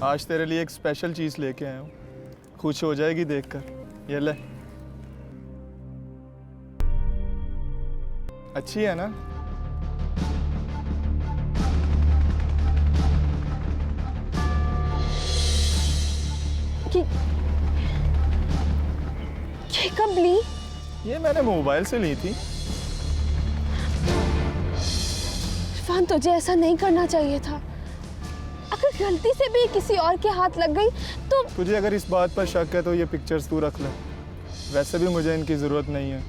आज तेरे लिए एक स्पेशल चीज़ लेके आया हूँ, खुश हो जाएगी देखकर। ये ले। अच्छी है ना? ये कब ली? ये मैंने मोबाइल से ली थी। इरफान, तुझे ऐसा नहीं करना चाहिए था। अगर गलती से भी किसी और के हाथ लग गई तो। तुझे अगर इस बात पर शक है तो ये पिक्चर्स तू रख ले। वैसे भी मुझे इनकी ज़रूरत नहीं है,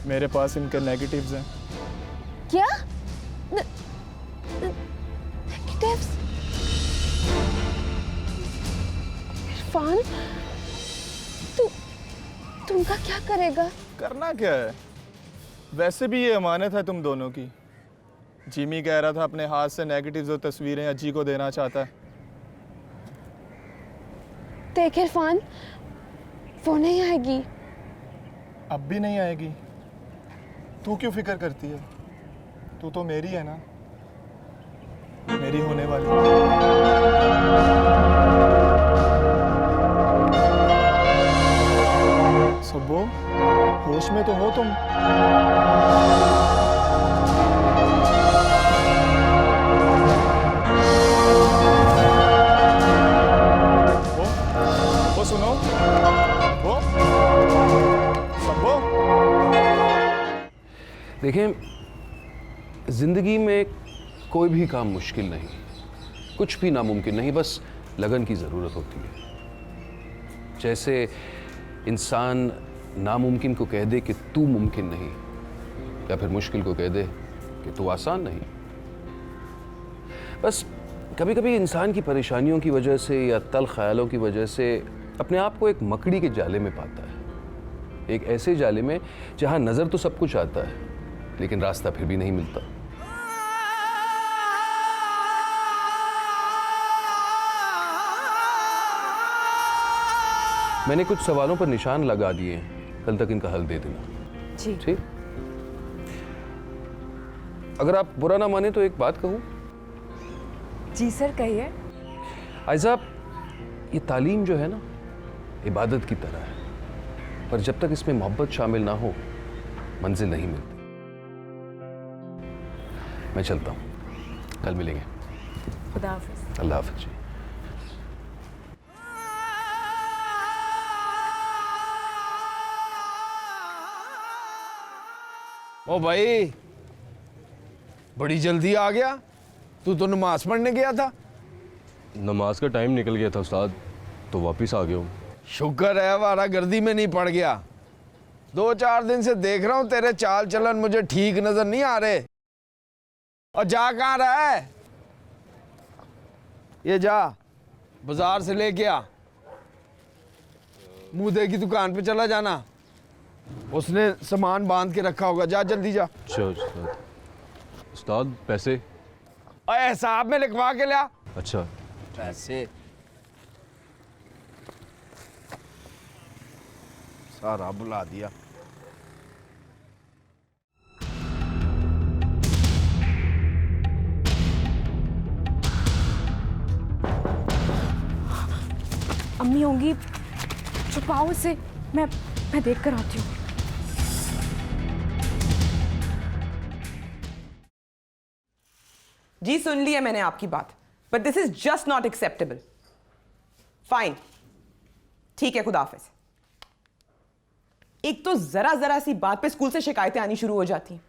मेरे पास इनके नेगेटिव्स हैं। क्या? नेगेटिव्स? इरफान, तू उनका क्या करेगा? करना क्या है, वैसे भी ये अमानत है तुम दोनों की। जिमी कह रहा था अपने हाथ से नेगेटिव्स और तस्वीरें अज्जी को देना चाहता है। देख इरफान, वो नहीं आएगी। अब भी नहीं आएगी? तू क्यों फिक्र करती है? तू तो मेरी है ना, मेरी होने वाली। सब्बो, होश में तो हो तुम? वो सुनो, वो सब्बो। देखें, ज़िंदगी में कोई भी काम मुश्किल नहीं, कुछ भी नामुमकिन नहीं, बस लगन की ज़रूरत होती है। जैसे इंसान नामुमकिन को कह दे कि तू मुमकिन नहीं, या फिर मुश्किल को कह दे कि तू आसान नहीं। बस कभी कभी इंसान की परेशानियों की वजह से या तल ख्यालों की वजह से अपने आप को एक मकड़ी के जाले में पाता है, एक ऐसे जाले में जहां नज़र तो सब कुछ आता है लेकिन रास्ता फिर भी नहीं मिलता। मैंने कुछ सवालों पर निशान लगा दिए हैं, कल तक इनका हल दे देना। जी ठीक। अगर आप बुरा ना माने तो एक बात कहूं। जी सर, कहिए। आयज़ा, ये तालीम जो है ना, इबादत की तरह है, पर जब तक इसमें मोहब्बत शामिल ना हो मंजिल नहीं मिलती। मैं चलता हूं, कल मिलेंगे। खुदा हाफिज़। अल्लाह हाफिज़ जी। ओ भाई, बड़ी जल्दी आ गया। तू तो नमाज पढ़ने गया था। नमाज का टाइम निकल गया था उस्ताद, तो वापस आ गया हूँ। शुक्र है वारा गर्दी में नहीं पड़ गया। 2-4 दिन से देख रहा हूँ तेरे चाल चलन मुझे ठीक नजर नहीं आ रहे। और जा कहाँ रहा है? ये जा बाजार से लेके आ, मुदे की दुकान पे चला जाना, उसने सामान बांध के रखा होगा। जा जल्दी जा। अच्छा उस्ताद। उस्ताद पैसे? और हिसाब में लिखवा के लिया। अच्छा। पैसे सारा बुला दिया। अम्मी होंगी, छुपाओ इसे। मैं देख कर आती हूँ। जी सुन ली है मैंने आपकी बात, but this is just not acceptable. Fine, ठीक है, खुदा हाफिज। एक तो जरा जरा सी बात पे स्कूल से शिकायतें आनी शुरू हो जाती हैं।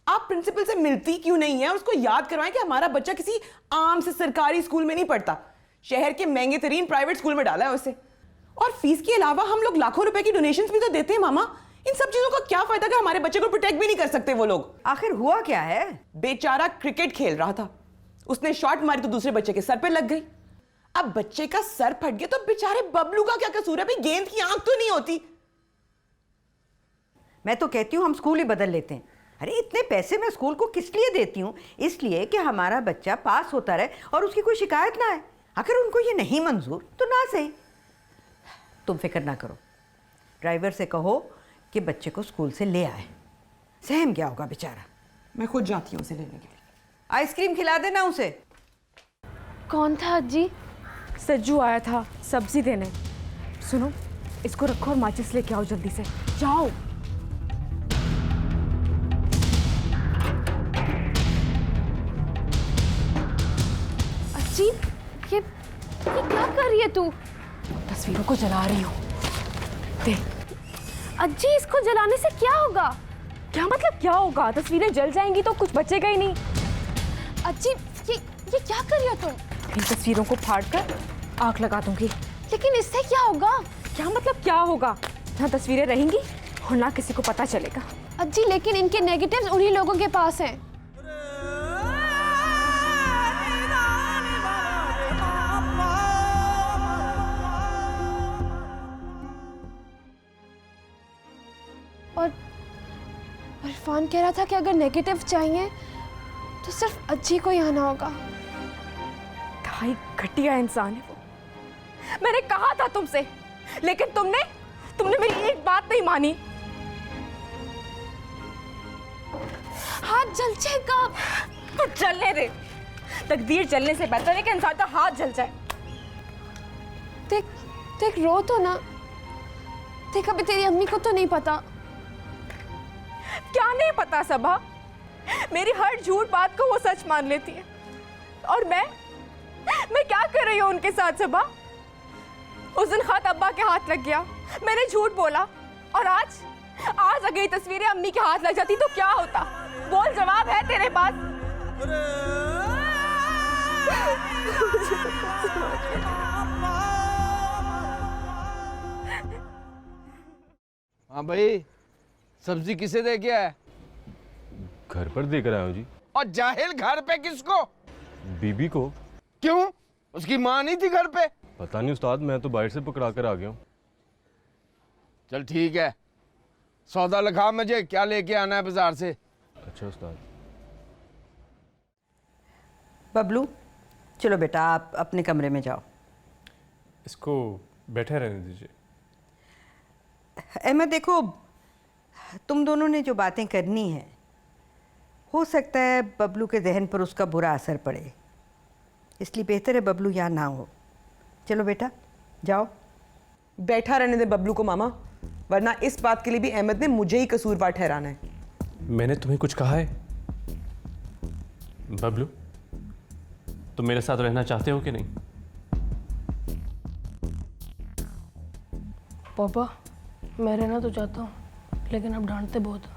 आप प्रिंसिपल से मिलती क्यों नहीं है? उसको याद करवाएं कि हमारा बच्चा किसी आम से सरकारी स्कूल में नहीं पढ़ता, शहर के महंगे तरीन प्राइवेट स्कूल में डाला है उसे। और फीस के अलावा हम लोग लाखों रुपए की डोनेशंस भी तो देते हैं मामा। इन सब चीजों का क्या फायदा कि हमारे बच्चे को प्रोटेक्ट भी नहीं कर सकते वो लोग। आखिर हुआ क्या है? बेचारा क्रिकेट खेल रहा था, उसने शॉट मारी तो दूसरे बच्चे के सर पे लग गई। अब बच्चे का सर फट गया तो बेचारे बबलू का क्या कसूर है? भाई गेंद की आंख तो नहीं होती। मैं तो कहती हूँ हम स्कूल ही बदल लेते हैं। अरे इतने पैसे मैं स्कूल को किस लिए देती हूँ? इसलिए कि हमारा बच्चा पास होता रहे और उसकी कोई शिकायत ना आए। अगर उनको ये नहीं मंजूर तो ना सही। तुम फिक्र ना करो, ड्राइवर से कहो कि बच्चे को स्कूल से ले आए। सहम गया होगा बेचारा। मैं खुद जाती हूँ उसे लेने के लिए। आइसक्रीम खिला देना उसे। कौन था अज्जी? सज्जू आया था सब्जी देने। सुनो, इसको रखो और माचिस लेके आओ जल्दी से, जाओ। अज्जी, ये क्या कर रही है तू? तस्वीरों को जला रही हूँ। दे। अज्जी, इसको जलाने से क्या होगा? क्या मतलब क्या होगा? तस्वीरें जल जाएंगी तो कुछ बचेगा ही नहीं। अज्जी, ये क्या कर रही हो तुम? इन तस्वीरों को फाड़कर आग लगा दूंगी। लेकिन इससे क्या होगा? क्या मतलब क्या होगा? ना तस्वीरें रहेंगी और ना किसी को पता चलेगा। अज्जी, लेकिन इनके नेगेटिव्स उन्हीं लोगों के पास हैं। और इरफान कह रहा था कि अगर नेगेटिव चाहिए तो सिर्फ अज्जी को ही आना होगा। भाई घटिया इंसान है वो। मैंने कहा था तुमसे, लेकिन तुमने मेरी एक बात नहीं मानी। हाथ जल जाएगा। तो जलने दे। तकदीर जलने से बेहतर है कि इंसान का हाथ जल जाए। देख रो तो ना। देख, अभी तेरी अम्मी को तो नहीं पता। क्या नहीं पता सबा? मेरी हर झूठ बात को वो सच मान लेती है। और मैं क्या कर रही हूँ उनके साथ सबा? उस दिन खत अब्बा के हाथ लग गया, मैंने झूठ बोला। और आज अगर ये तस्वीरें अम्मी के हाथ लग जाती तो क्या होता? बोल, जवाब है तेरे पास? हाँ भाई, सब्जी किसे दे के आया? घर पर देकर आया हूँ जी। और जाहिल घर पे किसको? बीबी को। क्यों? उसकी माँ नहीं थी घर पे? पता नहीं उस्ताद, मैं तो बाहर से पकड़ा कर आ गया हूँ। चल ठीक है, सौदा लिखा मुझे, क्या लेके आना है बाजार से। अच्छा उस्ताद। बबलू, चलो बेटा आप अपने कमरे में जाओ। इसको बैठे रहने दीजिए। अहमद देखो, तुम दोनों ने जो बातें करनी है, हो सकता है बबलू के जहन पर उसका बुरा असर पड़े, इसलिए बेहतर है बबलू यहाँ ना हो। चलो बेटा जाओ। बैठा रहने दे बबलू को मामा, वरना इस बात के लिए भी अहमद ने मुझे ही कसूरवार ठहराना है। मैंने तुम्हें कुछ कहा है? बबलू, तुम मेरे साथ रहना चाहते हो कि नहीं? पापा, मैं रहना तो चाहता हूँ, लेकिन अब डांटते बहुत हो।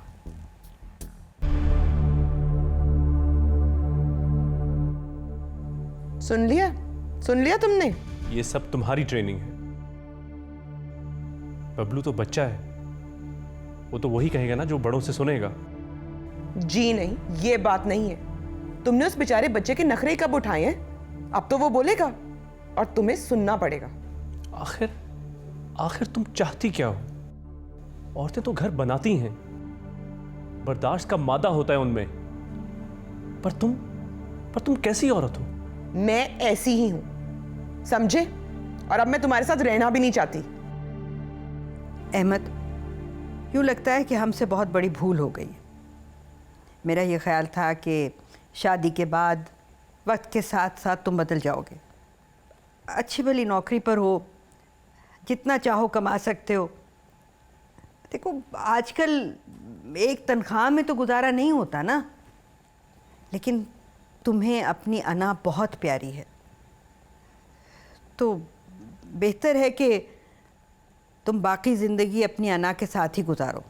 सुन लिया तुमने? ये सब तुम्हारी ट्रेनिंग है। बबलू तो बच्चा है, वो तो वही कहेगा ना जो बड़ों से सुनेगा। जी नहीं, ये बात नहीं है। तुमने उस बेचारे बच्चे के नखरे कब उठाए हैं? अब तो वो बोलेगा और तुम्हें सुनना पड़ेगा। आखिर तुम चाहती क्या हो? औरतें तो घर बनाती हैं, बर्दाश्त का मादा होता है उनमें। पर तुम कैसी औरत हो? मैं ऐसी ही हूं, समझे? और अब मैं तुम्हारे साथ रहना भी नहीं चाहती। अहमद, यूँ लगता है कि हमसे बहुत बड़ी भूल हो गई। मेरा ये ख्याल था कि शादी के बाद वक्त के साथ साथ तुम बदल जाओगे, अच्छी भली नौकरी पर हो, जितना चाहो कमा सकते हो। देखो आजकल एक तनख्वाह में तो गुजारा नहीं होता ना, लेकिन तुम्हें अपनी अना बहुत प्यारी है, तो बेहतर है कि तुम बाकी ज़िंदगी अपनी अना के साथ ही गुजारो।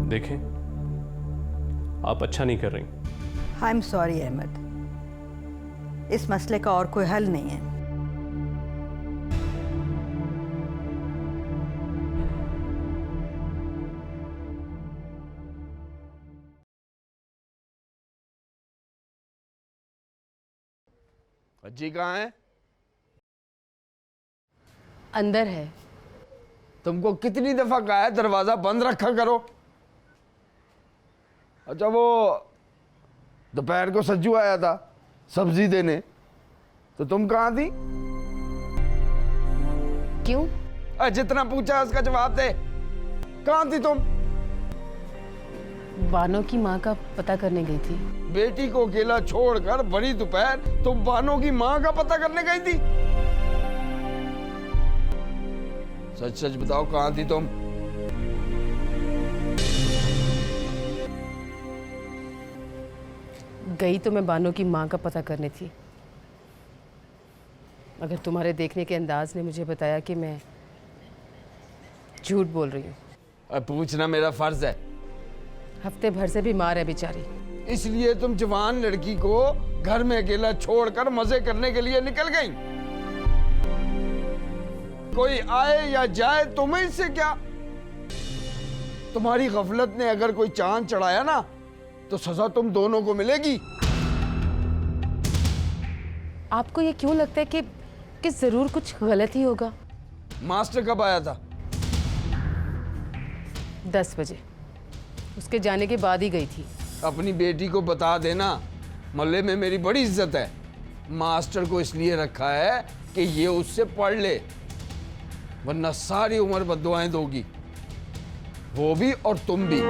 देखें, आप अच्छा नहीं कर रही। आई एम सॉरी अहमद, इस मसले का और कोई हल नहीं है। अज्जी कहाँ है? अंदर है। तुमको कितनी दफा कहा है दरवाजा बंद रखा करो। अच्छा, वो दोपहर को सज्जू आया था सब्जी देने, तो तुम कहाँ थी? क्यों? जितना पूछा उसका जवाब दे। कहाँ थी तुम? बानो की माँ का पता करने गई थी। बेटी को अकेला छोड़कर बड़ी दोपहर तुम बानो की माँ का पता करने गई थी? सच सच बताओ, कहाँ थी तुम? गई तो मैं बानो की माँ का पता करने थी, मगर तुम्हारे देखने के अंदाज ने मुझे बताया कि मैं झूठ बोल रही हूँ। पूछना मेरा फर्ज है। हफ्ते भर से बीमार है बेचारी। इसलिए तुम जवान लड़की को घर में अकेला छोड़कर मजे करने के लिए निकल गई? कोई आए या जाए तुम्हें इससे क्या? तुम्हारी गफलत ने अगर कोई चांद चढ़ाया ना, तो सजा तुम दोनों को मिलेगी। आपको ये क्यों लगता है कि जरूर कुछ गलत ही होगा? मास्टर कब आया था? 10 बजे। उसके जाने के बाद ही गई थी। अपनी बेटी को बता देना, मोहल्ले में मेरी बड़ी इज्जत है। मास्टर को इसलिए रखा है कि ये उससे पढ़ ले, वरना सारी उम्र बद्दुआएं दोगी, वो भी और तुम भी।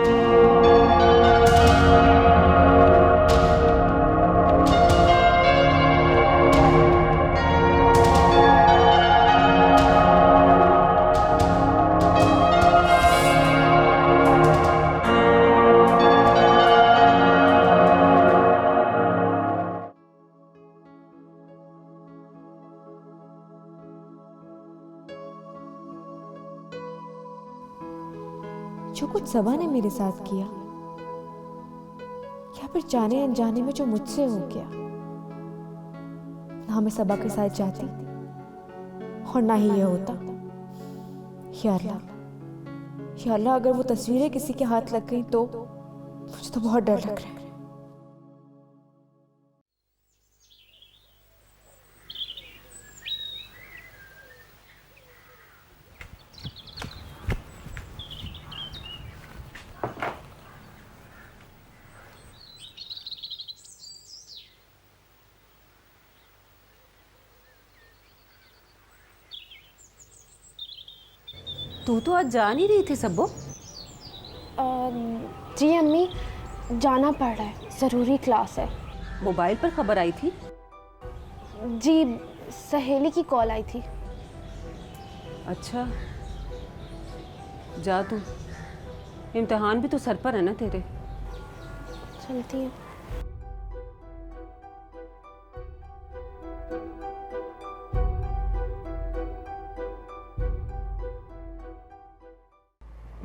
जो कुछ सबा ने मेरे साथ किया, या फिर जाने अनजाने में जो मुझसे हो गया, ना मैं सबा के साथ जाती और ना ही ये होता। या अल्लाह, अगर वो तस्वीरें किसी के हाथ लग गई तो मुझे तो बहुत डर लग रहा है। तू तो आज जा नहीं रही थी सब्बो? जी अम्मी, जाना पड़ रहा है, ज़रूरी क्लास है। मोबाइल पर खबर आई थी? जी, सहेली की कॉल आई थी। अच्छा, जा तू, इम्तिहान भी तो सर पर है ना तेरे। चलती हूँ।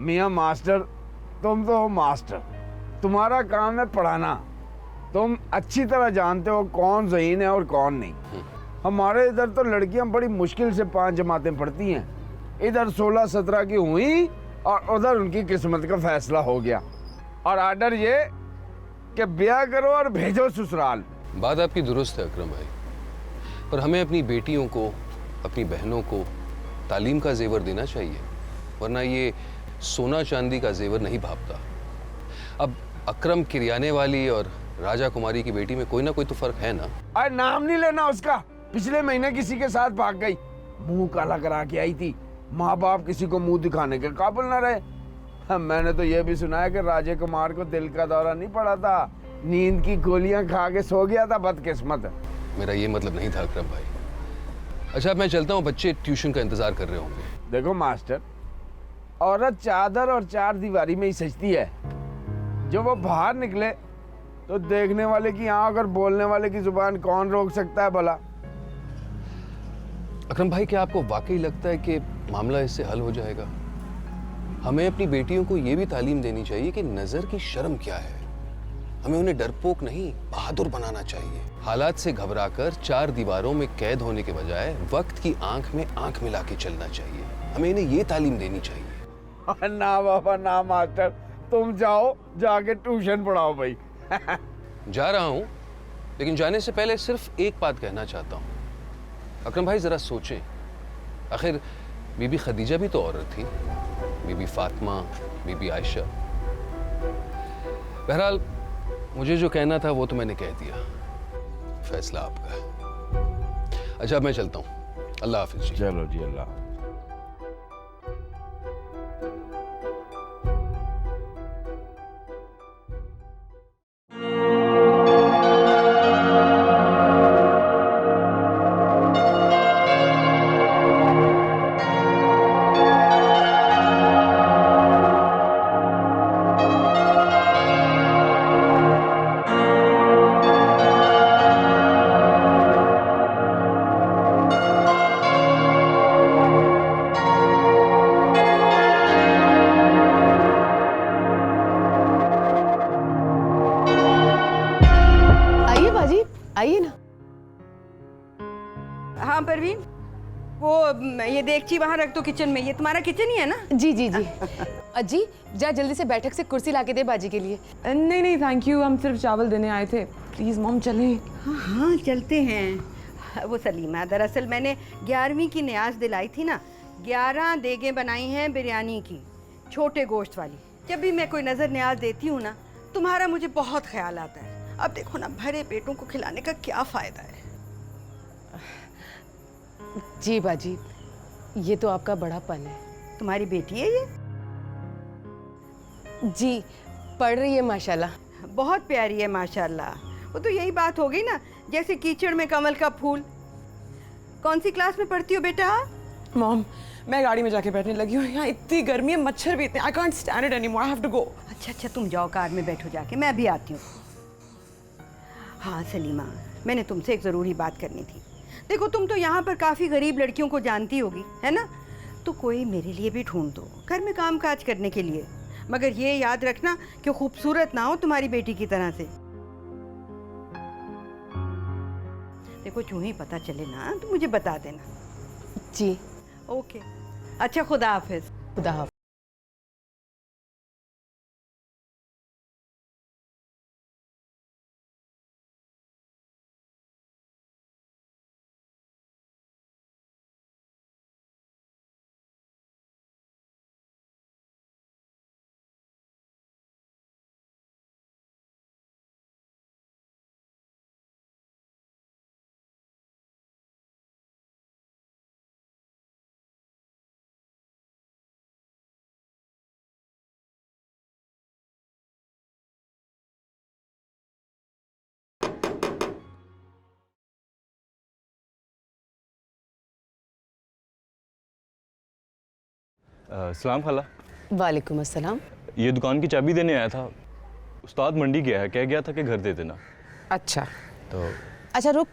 मियाँ मास्टर, तुम तो हो मास्टर, तुम्हारा काम है पढ़ाना। तुम अच्छी तरह जानते हो कौन ज़हीन है और कौन नहीं। हमारे इधर तो लड़कियां बड़ी मुश्किल से 5 जमातें पढ़ती हैं। इधर 16-17 की हुई और उधर उनकी किस्मत का फैसला हो गया, और आर्डर ये कि ब्याह करो और भेजो ससुराल। बात आपकी दुरुस्त है अकरम भाई, पर हमें अपनी बेटियों को, अपनी बहनों को तालीम का जेवर देना चाहिए, वरना ये सोना चांदी का जेवर नहीं भापता। अब अकरम किरियाने वाली और राजा कुमारी की बेटी में कोई ना कोई तो फर्क है ना। अरे नाम नहीं लेना उसका। पिछले महीने किसी के साथ भाग गई, मुंह काला करा के आई थी। माँ बाप किसी को मुंह दिखाने के काबिल ना रहे। मैंने तो यह भी सुना है कि राजे कुमार को दिल का दौरा नहीं पड़ा था, नींद की गोलियां खा के सो गया था, बदकिस्मत। मेरा ये मतलब नहीं था अकरम भाई। अच्छा, मैं चलता हूँ, बच्चे ट्यूशन का इंतजार कर रहे होंगे। देखो मास्टर, औरत चादर और 4 दीवारी में ही सजती है। जो वो बाहर निकले तो देखने वाले की आंख और बोलने वाले की जुबान कौन रोक सकता है भला? अकरम भाई, क्या आपको वाकई लगता है कि मामला इससे हल हो जाएगा? हमें अपनी बेटियों को ये भी तालीम देनी चाहिए कि नजर की शर्म क्या है। हमें उन्हें डरपोक नहीं, बहादुर बनाना चाहिए। हालात से घबराकर 4 दीवारों में कैद होने के बजाय वक्त की आंख में आंख मिला के चलना चाहिए। हमें इन्हें ये तालीम देनी चाहिए। ना बाबा ना मास्टर, तुम जाओ, जाके ट्यूशन पढ़ाओ भाई। जा रहा हूं, लेकिन जाने से पहले सिर्फ एक बात कहना चाहता हूं। अकरम भाई, जरा सोचें, आखिर बीबी खदीजा भी तो औरत थी, बीबी फातिमा, बीबी आयशा। बहरहाल, मुझे जो कहना था वो तो मैंने कह दिया, फैसला आपका। अच्छा, मैं चलता हूं। अल्लाह हाफिज जी। चलो जी, अल्लाह। आइए ना। हाँ परवीन, वो ये देगची वहाँ रख दो किचन में। ये तुम्हारा किचन ही है ना? जी जी जी। अजी जा जल्दी से बैठक से कुर्सी लाके दे बाजी के लिए। नहीं नहीं थैंक यू, हम सिर्फ चावल देने आए थे। प्लीज मॉम चलें। हाँ हाँ चलते हैं। वो सलीमा, दरअसल मैंने 11वीं की न्याज दिलाई थी ना, 11 देगें बनाई हैं बिरयानी की, छोटे गोश्त वाली। जब भी मैं कोई नज़र न्याज देती हूँ ना, तुम्हारा मुझे बहुत ख्याल आता है। अब देखो ना, भरे पेटों को खिलाने का क्या फ़ायदा है। जी बाजी, ये तो आपका बड़ापन है। तुम्हारी बेटी है ये? जी, पढ़ रही है माशाल्लाह। बहुत प्यारी है माशाल्लाह। वो तो यही बात हो गई ना, जैसे कीचड़ में कमल का फूल। कौन सी क्लास में पढ़ती हो बेटा? मॉम मैं गाड़ी में जाके बैठने लगी हूँ। यहाँ इतनी गर्मी है, मच्छर भी इतने। I can't stand it anymore, I have to go. अच्छा अच्छा, तुम जाओ, कार में बैठो जाके, मैं अभी आती हूँ। हाँ सलीमा, मैंने तुमसे एक ज़रूरी बात करनी थी। देखो तुम तो यहाँ पर काफ़ी गरीब लड़कियों को जानती होगी, है ना? तो कोई मेरे लिए भी ढूंढ दो घर में काम काज करने के लिए। मगर ये याद रखना कि खूबसूरत ना हो तुम्हारी बेटी की तरह से। देखो जो ही पता चले ना तो मुझे बता देना। जी ओके, अच्छा खुदा हाफिज। खुदा हाफिज। सलाम खाला। वालेकुम अस्सलाम। ये दुकान की चाबी देने आया था। उस्ताद मंडी गया है, कह गया था कि घर दे देना। अच्छा तो अच्छा रुक,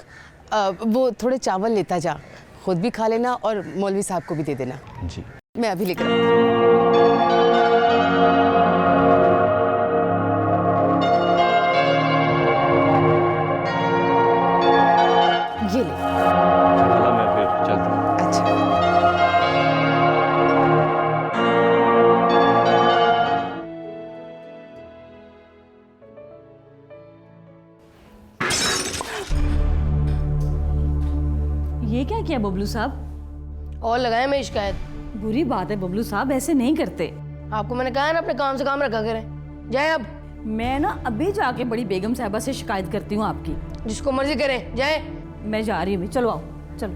वो थोड़े चावल लेता जा, खुद भी खा लेना और मौलवी साहब को भी दे देना। जी मैं अभी लेकर आती हूँ। ये ले। खाला मैं फिर चलता हूँ। अच्छा ये क्या किया बबलू साहब? और लगाया मैं शिकायत। बुरी बात है बबलू साहब, ऐसे नहीं करते। आपको मैंने कहा है ना अपने काम से काम रखा करें। जाए अब। मैं ना अभी जाके बड़ी बेगम साहबा से शिकायत करती हूँ आपकी। जिसको मर्जी करें, जाए। मैं जा रही हूँ, चलो आओ चलो।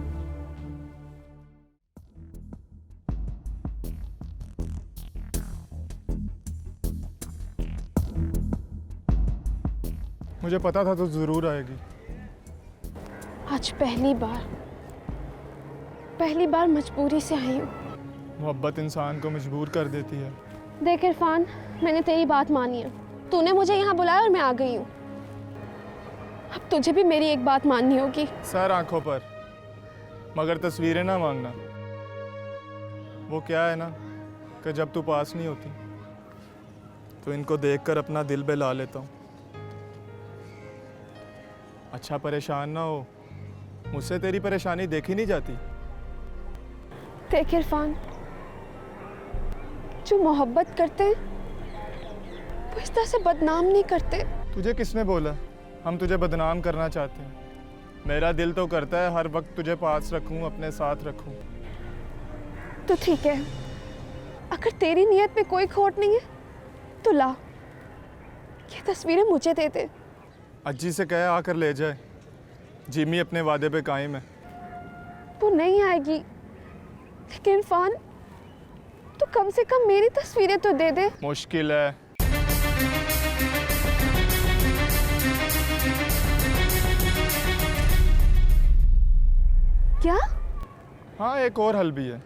मुझे पता था तो ज़रूर आएगी। आज पहली बार मजबूरी से आई हूँ। मोहब्बत इंसान को मजबूर कर देती है। देख इरफान, मैंने तेरी बात मानी है। तूने मुझे यहाँ बुलाया और मैं आ गई हूँ। अब तुझे भी मेरी एक बात माननी होगी। सर आंखों पर, मगर तस्वीरें ना मांगना। वो क्या है ना कि जब तू पास नहीं होती तो इनको देखकर अपना दिल बहला लेता हूँ। अच्छा परेशान ना हो, मुझसे तेरी परेशानी देखी नहीं जाती। देख इरफान, जो मोहब्बत करते हैं वो इस तरह से बदनाम नहीं करते। तुझे किसने बोला हम तुझे बदनाम करना चाहते हैं? मेरा दिल तो करता है हर वक्त तुझे पास रखूं, अपने साथ रखूं। तो ठीक है, अगर तेरी नीयत में कोई खोट नहीं है तो ला, ये तस्वीरें मुझे दे दे। अज्जी से कहे आकर ले जाए। जिमी अपने वादे पे कायम है। वो नहीं आएगी, लेकिन इरफान तो कम से कम मेरी तस्वीरें तो दे दे। मुश्किल है। क्या? हाँ, एक और हल भी है।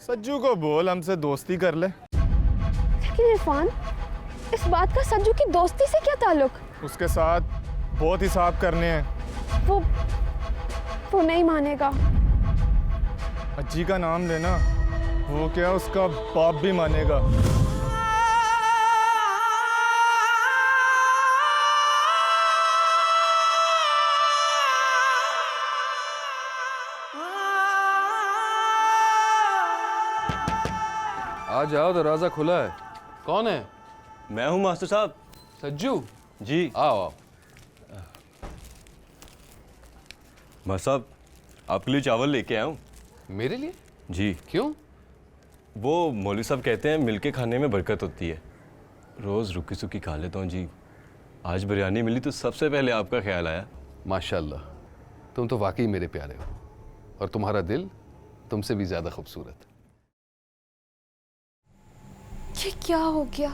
सज्जू को बोल हमसे दोस्ती कर ले। लेकिन इरफान, इस बात का सज्जू की दोस्ती से क्या ताल्लुक? उसके साथ बहुत हिसाब करने हैं। वो नहीं मानेगा। अज्जी का नाम लेना, वो क्या उसका बाप भी मानेगा। आ जाओ, दरवाजा खुला है। कौन है? मैं हूँ मास्टर साहब। सज्जू जी। आओ आओ। मास्टर साहब, आपके लिए चावल लेके आया हूँ। मेरे लिए? जी। क्यों? वो मौलवी साहब कहते हैं मिलके खाने में बरकत होती है। रोज़ रुकी सुकी खा लेता हूँ जी। आज बिरयानी मिली तो सबसे पहले आपका ख्याल आया। माशाल्लाह, तुम तो वाकई मेरे प्यारे हो, और तुम्हारा दिल तुमसे भी ज़्यादा खूबसूरत। ये क्या हो गया?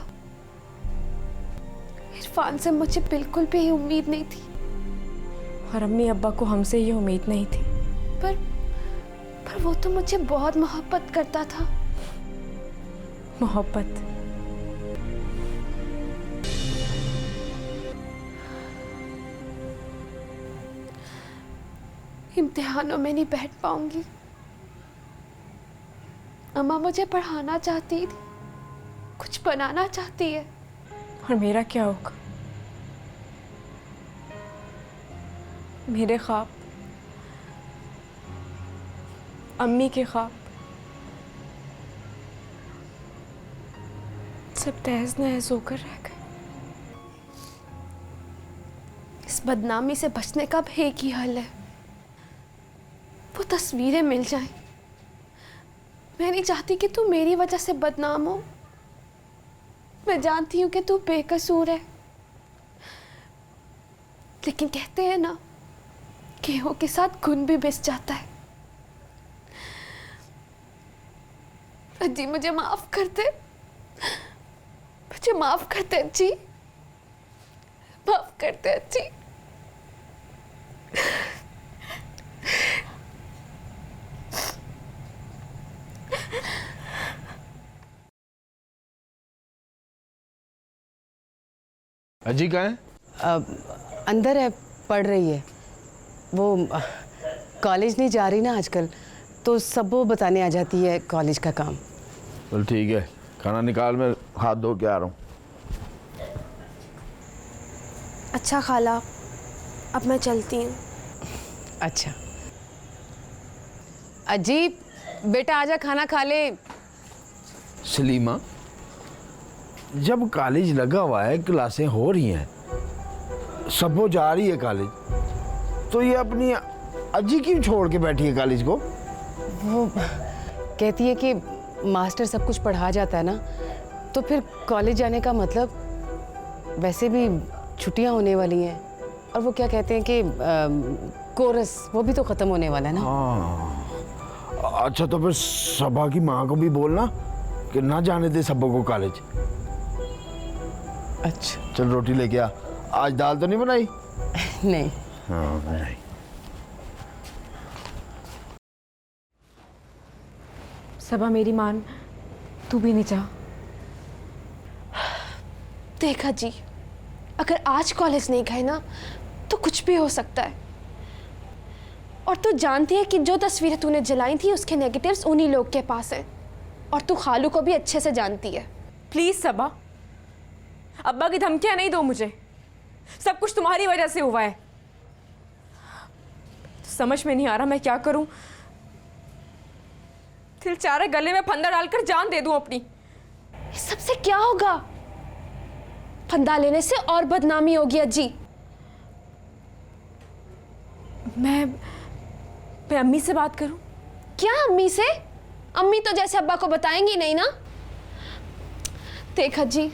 इरफान से मुझे बिल्कुल भी उम्मीद नहीं थी, और अम्मी अब्बा को हमसे ये उम्मीद नहीं थी। पर वो तो मुझे बहुत मोहब्बत करता था। मोहब्बत? इम्तिहानों में नहीं बैठ पाऊंगी। अम्मा मुझे पढ़ाना चाहती थी, कुछ बनाना चाहती है, और मेरा क्या होगा? मेरे ख्वाब, अम्मी के ख्वाब सब तहस नहस होकर रह गए। इस बदनामी से बचने का भी एक ही हल है, वो तस्वीरें मिल जाएं। मैं नहीं चाहती कि तू मेरी वजह से बदनाम हो। मैं जानती हूँ कि तू बेकसूर है, लेकिन कहते हैं ना, गेहूं के साथ घुन भी बिस जाता है। अज्जी मुझे माफ कर दे, मुझे माफ कर दे अज्जी, माफ कर दे अज्जी। अजी कहाँ है? अंदर है, पढ़ रही है। वो कॉलेज नहीं जा रही ना आजकल, तो सब वो बताने आ जाती है कॉलेज का काम। चल ठीक है, खाना निकाल, मैं हाथ धो के आ रहा हूँ। अच्छा खाला, अब मैं चलती हूँ। अच्छा अजी, बेटा आजा खाना खा ले। सलीमा, जब कॉलेज लगा हुआ है, क्लासें हो रही हैं, सबो जा रही है कॉलेज, तो ये अपनी अजी क्यों छोड़ के बैठी है कॉलेज को? वो कहती है कि मास्टर सब कुछ पढ़ा जाता है ना, तो फिर कॉलेज जाने का मतलब, वैसे भी छुट्टियां होने वाली हैं, और वो क्या कहते हैं कि कोरस वो भी तो ख़त्म होने वाला है ना। हाँ, अच्छा तो फिर सबा की माँ को भी बोलना कि ना जाने दे सबो को कॉलेज। अच्छा चल रोटी लेके आ। आज दाल तो नहीं बनाई? नहीं। हाँ नहीं। सबा मेरी मान, तू भी नहीं जा। देखा जी, अगर आज कॉलेज नहीं गए ना, तो कुछ भी हो सकता है। और तू जानती है कि जो तस्वीरें तूने जलाई थी, उसके नेगेटिव्स उन्हीं लोग के पास हैं, और तू खालू को भी अच्छे से जानती है। प्लीज सबा, अब्बा की धमकियां नहीं दो मुझे, सब कुछ तुम्हारी वजह से हुआ है। समझ में नहीं आ रहा मैं क्या करूं। दिल चाह रहा है गले में फंदा डालकर जान दे दूं अपनी। इस सबसे क्या होगा? फंदा लेने से और बदनामी होगी अज्जी। मैं अम्मी से बात करूं? क्या अम्मी से? अम्मी तो जैसे अब्बा को बताएंगी नहीं ना। देख अज्जी,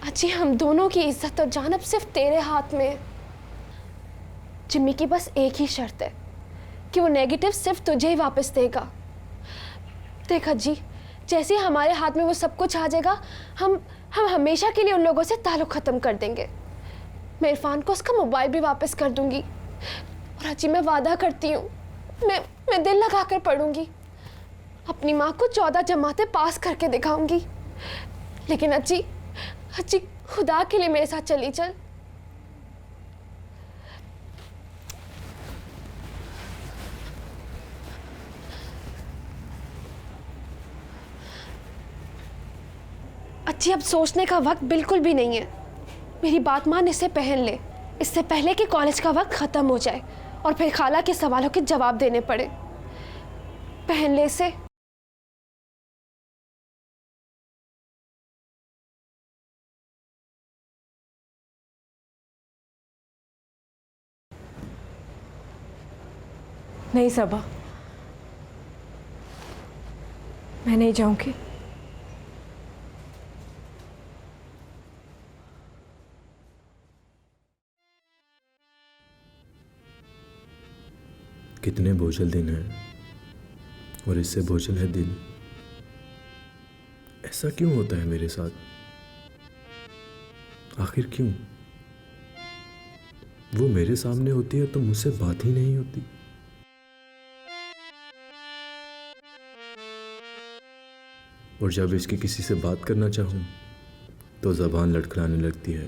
अज्जी हम दोनों की इज्जत और जान अब सिर्फ तेरे हाथ में है। जिम्मी की बस एक ही शर्त है कि वो नेगेटिव सिर्फ तुझे ही वापस देगा। देख अज्जी, जैसे ही हमारे हाथ में वो सब कुछ आ जाएगा, हम हमेशा के लिए उन लोगों से ताल्लुक ख़त्म कर देंगे। मैं इरफान को उसका मोबाइल भी वापस कर दूंगी, और अज्जी मैं वादा करती हूँ, मैं दिल लगा कर पढ़ूंगी, अपनी माँ को 14 जमातें पास करके दिखाऊंगी। लेकिन अज्जी खुदा के लिए मेरे साथ चली चल। अज्जी अब सोचने का वक्त बिल्कुल भी नहीं है। मेरी बात मान, इसे पहन ले, इससे पहले कि कॉलेज का वक्त ख़त्म हो जाए और फिर खाला के सवालों के जवाब देने पड़े। पहन ले इसे। नहीं सबा, मैं नहीं जाऊंगी। कितने बोझल दिन हैं और इससे बोझल है दिल। ऐसा क्यों होता है मेरे साथ? आखिर क्यों? वो मेरे सामने होती है तो मुझसे बात ही नहीं होती। और जब इसकी किसी से बात करना चाहूं तो जबान लड़खड़ाने लगती है।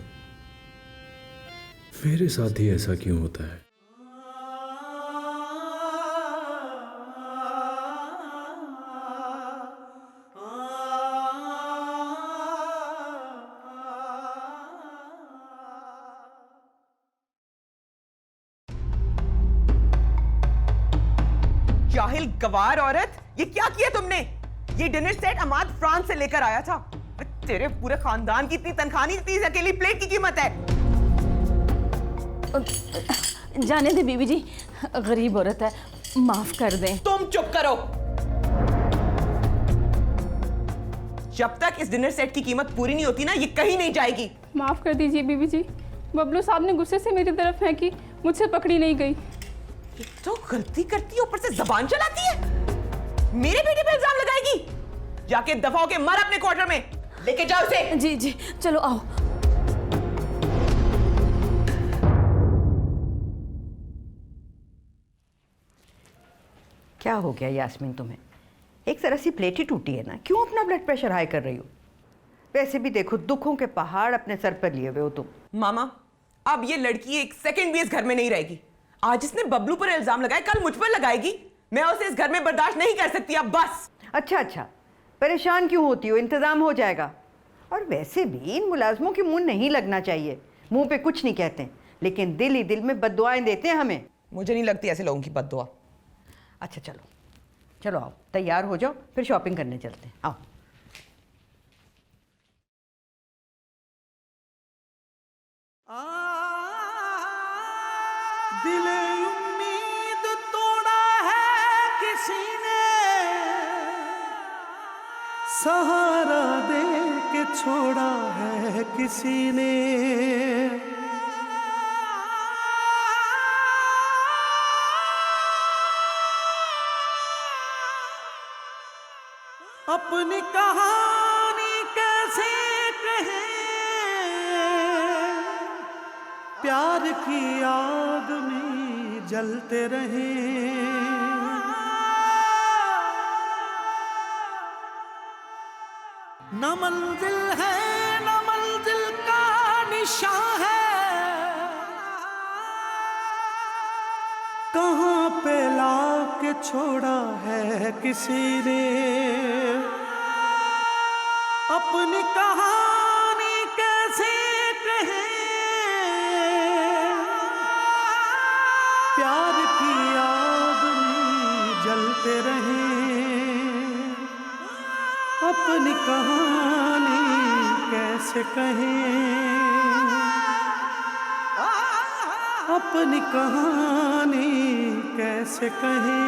मेरे साथ ही ऐसा क्यों होता है? जाहिल गवार औरत, ये क्या किया तुमने? ये डिनर सेट अमाद फ्रांस से लेकर आया था। तेरे पूरे खानदान की इतनी तनख्वाह नहीं, इतनी अकेली प्लेट की कीमत है। जाने दे बीबी जी, गरीब औरत है, माफ कर दें। तुम चुप करो। जब तक इस डिनर सेट की कीमत पूरी नहीं होती ना, ये कहीं नहीं जाएगी। माफ कर दीजिए बीबी जी, बबलू साहब ने गुस्से से मेरी तरफ फेंकी, मुझसे पकड़ी नहीं गई। तो गलती करती है, ऊपर से जबान चलाती है। मेरे बेटे पे इल्जाम लगाएगी। जाके दफा होके मर अपने क्वार्टर में। लेके जाओ उसे। जी जी, चलो आओ। क्या हो गया यास्मीन तुम्हें? एक तरह से प्लेट ही टूटी है ना, क्यों अपना ब्लड प्रेशर हाई कर रही हो? वैसे भी देखो, दुखों के पहाड़ अपने सर पर लिए हुए हो तुम। मामा, अब ये लड़की एक सेकंड भी इस घर में नहीं रहेगी। आज इसने बबलू पर इल्जाम लगाया, कल मुझ पर लगाएगी। मैं उसे इस घर में बर्दाश्त नहीं कर सकती अब, बस। अच्छा, परेशान क्यों होती हो? इंतजाम हो जाएगा। और वैसे भी इन मुलाजमों के मुंह नहीं लगना चाहिए। मुंह पे कुछ नहीं कहते, लेकिन दिल ही दिल में बद्दुआएं देते हैं हमें। मुझे नहीं लगती ऐसे लोगों की बद्दुआ। अच्छा चलो आओ, तैयार हो जाओ, फिर शॉपिंग करने चलते हैं। आओ। दिल उम्मीद तोड़ा है किसी ने, सहारा दे के छोड़ा है किसी ने। अपनी कहानी कैसे कहें, प्यार की आग में जलते रहे। न मंजिल है न मंजिल का निशान है, कहाँ पे लाके छोड़ा है किसी ने। अपनी कहानी कैसे कहें, प्यार की आग में जलते रहे। अपनी कहानी कैसे कहें, अपनी कहानी कैसे कहें।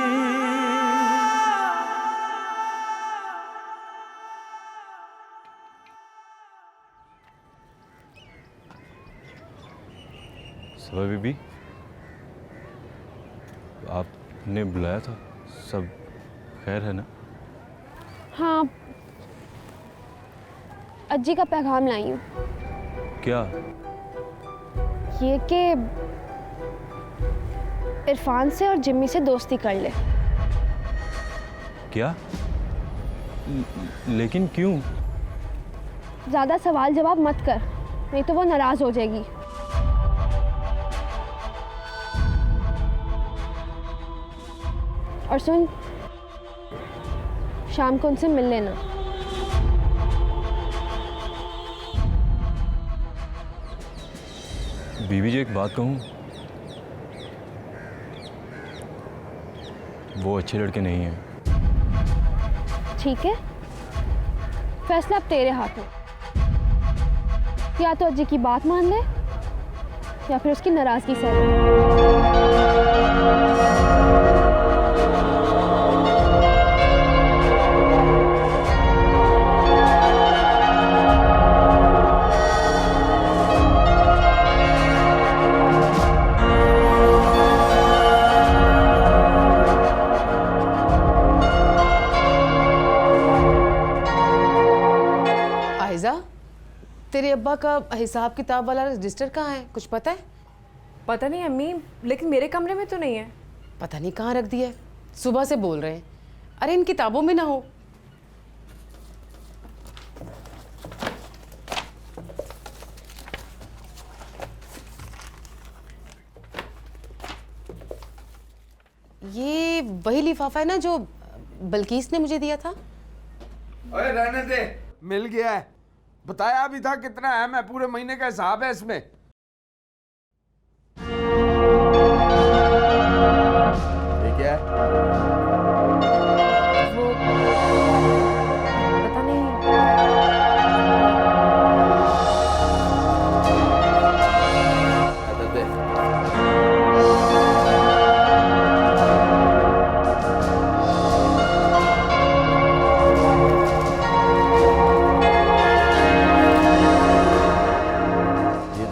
सबा बीबी, आपने बुलाया था? सब खैर है ना? हाँ, अज्जी का पैगाम लाई हूँ। क्या? ये कि इरफान से और जिम्मी से दोस्ती कर ले। क्या? लेकिन क्यों? ज्यादा सवाल जवाब मत कर, नहीं तो वो नाराज हो जाएगी। और सुन, शाम को उनसे मिल लेना। बीबी जी, एक बात कहूँ, वो अच्छे लड़के नहीं हैं। ठीक है, फैसला अब तेरे हाथ में। या तो अज्जी की बात मान ले या फिर उसकी नाराजगी सह ले। तेरे अब्बा का हिसाब किताब वाला रजिस्टर कहाँ है, कुछ पता है? पता नहीं अम्मी, लेकिन मेरे कमरे में तो नहीं है। पता नहीं कहाँ रख दिया है, सुबह से बोल रहे हैं। अरे इन किताबों में ना हो। ये वही लिफाफा है ना जो बल्कीस ने मुझे दिया था? अरे रहने दे, मिल गया है। बताया भी था कितना है, मैं पूरे महीने का हिसाब है इसमें। ये क्या है? वो पता नहीं। दे।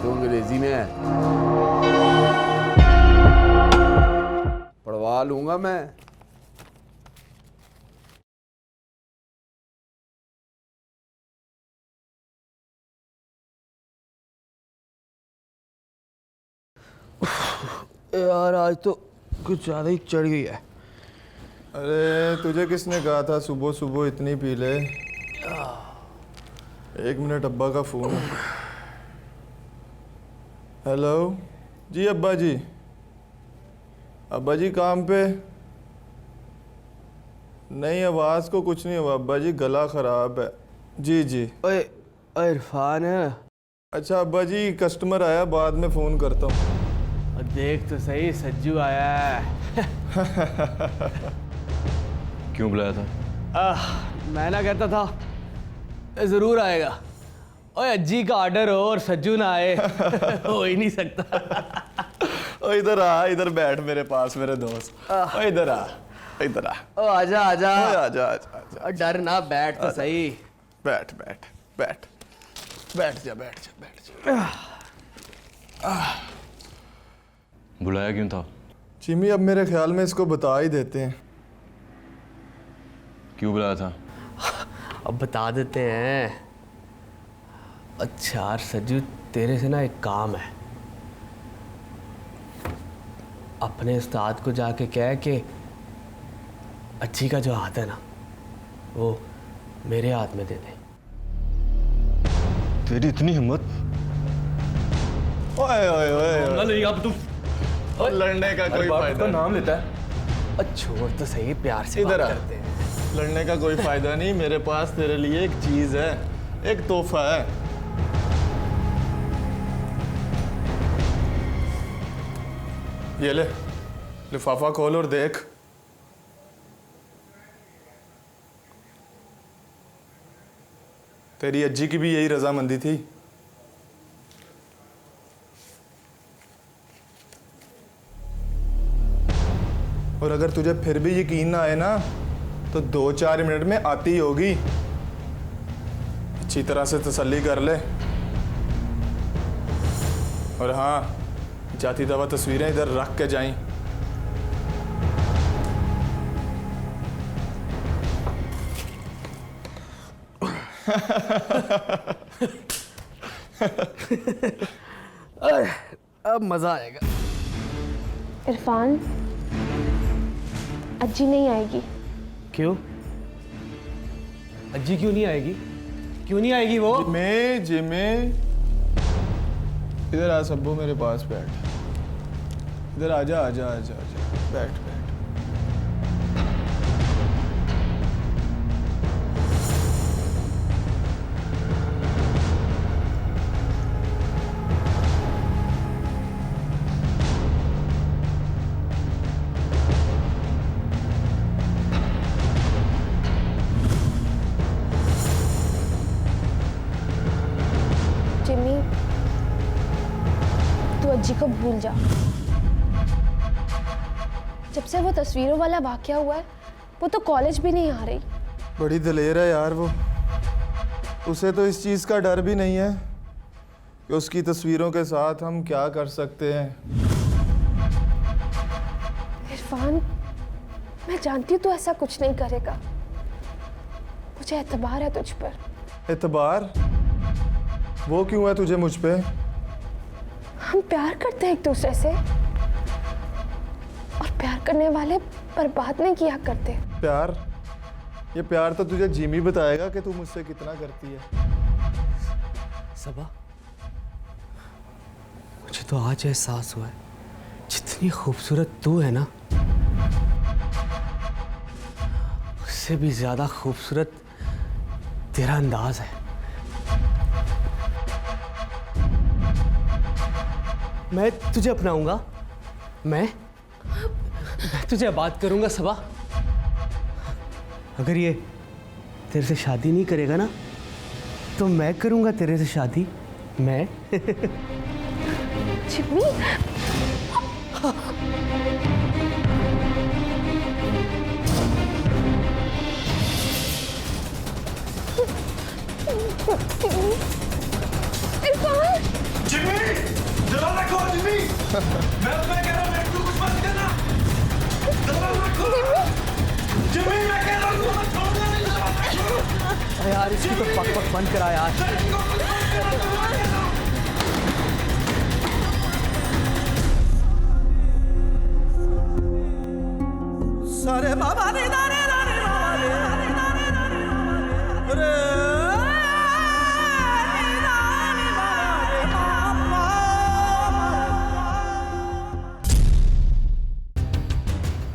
अंग्रेजी में है, पढ़वा लूंगा मैं। यार आज तो कुछ ज़्यादा ही चढ़ गई है। अरे तुझे किसने कहा था सुबह सुबह इतनी पी ले? 1 मिनट, अब्बा का फ़ोन है। हेलो जी अब्बा जी। अब्बा जी काम पे? नहीं, आवाज़ को कुछ नहीं हुआ अब्बा जी, गला ख़राब है। जी जी। ओए इरफान है। अच्छा अब्बा जी, कस्टमर आया, बाद में फ़ोन करता हूँ। देख तो सही, सज्जू आया है। क्यों बुलाया था? मैं ना कहता था ज़रूर आएगा। ओए अज्जी का ऑर्डर हो और सज्जू ना आए हो ही नहीं सकता। ओ इधर आ, इधर बैठ मेरे पास मेरे दोस्त। ओ इधर आ, इधर आ। ओ आजा आजा। ओ आजा आजा आजा। डर ना, बैठ तो सही। बैठ बैठ बैठ बैठ जा बैठ जा बैठ जा। बुलाया क्यों था? चिमी, अब मेरे ख्याल में इसको बता ही देते हैं। क्यों बुलाया था? अब बता देते हैं। अच्छा यार सज्जू, तेरे से ना एक काम है। अपने उस्ताद को जाके कह के अच्छी का जो हाथ है ना वो मेरे हाथ में दे दे। तेरी इतनी हिम्मत? ओए ओए ओए नहीं, अब तुम लड़ने का कोई फायदा नहीं। नाम लेता है। छोड़ तो सही, प्यार से इधर बात आ। करते हैं। लड़ने का कोई फायदा नहीं, मेरे पास तेरे लिए एक चीज है, एक तोहफा है। ये ले, लिफाफा खोल और देख। तेरी अज्जी की भी यही रजामंदी थी। और अगर तुझे फिर भी यकीन ना आए ना तो 2-4 मिनट में आती होगी। अच्छी तरह से तसल्ली कर ले। और हाँ, जाती दवा तस्वीरें इधर रख के जाईं। अब मजा आएगा। इरफान, अज्जी नहीं आएगी। क्यों? अज्जी क्यों नहीं आएगी? क्यों नहीं आएगी वो? जिमे इधर आ सब्बू, मेरे पास बैठ। इधर आजा आजा आजा आजा, बैठ बैठ। जिमी, तू अज्जी को भूल जा। जब से वो तस्वीरों वाला वाकया हुआ है, वो तो कॉलेज भी नहीं आ रही। बड़ी दलेर है यार वो। उसे तो इस चीज़ का डर भी नहीं है कि उसकी तस्वीरों के साथ हम क्या कर सकते हैं। इरफान, मैं जानती हूँ तू ऐसा कुछ नहीं करेगा। मुझे एतबार है तुझ पर। एतबार? वो क्यों है तुझे मुझ पे? हम प्यार करते हैं एक दूसरे से, और प्यार करने वाले बर्बाद नहीं किया करते। प्यार? ये प्यार तो तुझे जिमी बताएगा कि तू मुझसे कितना करती है। सबा, मुझे तो आज एहसास हुआ है, जितनी खूबसूरत तू है ना, उससे भी ज्यादा खूबसूरत तेरा अंदाज है। मैं तुझे अपनाऊंगा, मैं तुझे बात करूंगा सबा। अगर ये तेरे से शादी नहीं करेगा ना, तो मैं करूंगा तेरे से शादी। मैं जिमी, जिमी, दरवाजा खोल जिमी। मैं तुम्हें कह रहा हूँ, तू कुछ मत करना। दरवाजा खोल। जिमी, मैं कह रहा हूँ, तू मत छोड़ना नहीं दरवाजा। यार इसकी तो पक पक बंद करा यार। सारे बाबा ने दाने दाने बाबा रे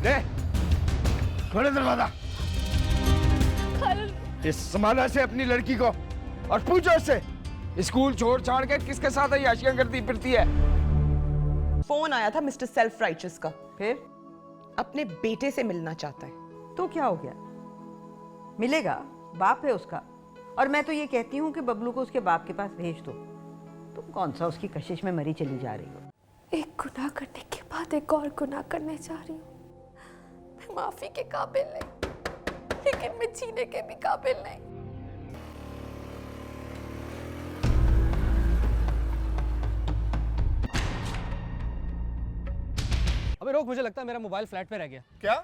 ले खोले दरवाजा। इस संभाला से अपनी लड़की को और पूछो उससे स्कूल छोड़ छाड़ के किसके साथ अय्याशियां करती फिरती है। फोन आया था मिस्टर सेल्फ राइचस का, फिर अपने बेटे से मिलना चाहता है। तो क्या हो गया, मिलेगा, बाप है उसका। और मैं तो ये कहती हूँ कि बबलू को उसके बाप के पास भेज दो। तुम कौन सा उसकी कशिश में मरी चली जा रही हो। एक गुनाह करने के बाद एक और गुनाह करने जा रही हूँ। मैं माफी के काबिल नहीं, लेकिन मैं जीने के भी काबिल नहीं। अबे रोक, मुझे लगता है मेरा मोबाइल फ्लैट पे रह गया। क्या?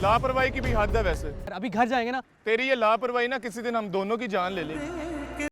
लापरवाही की भी हद है वैसे। अभी घर जाएंगे ना। तेरी ये लापरवाही ना किसी दिन हम दोनों की जान ले लेगी।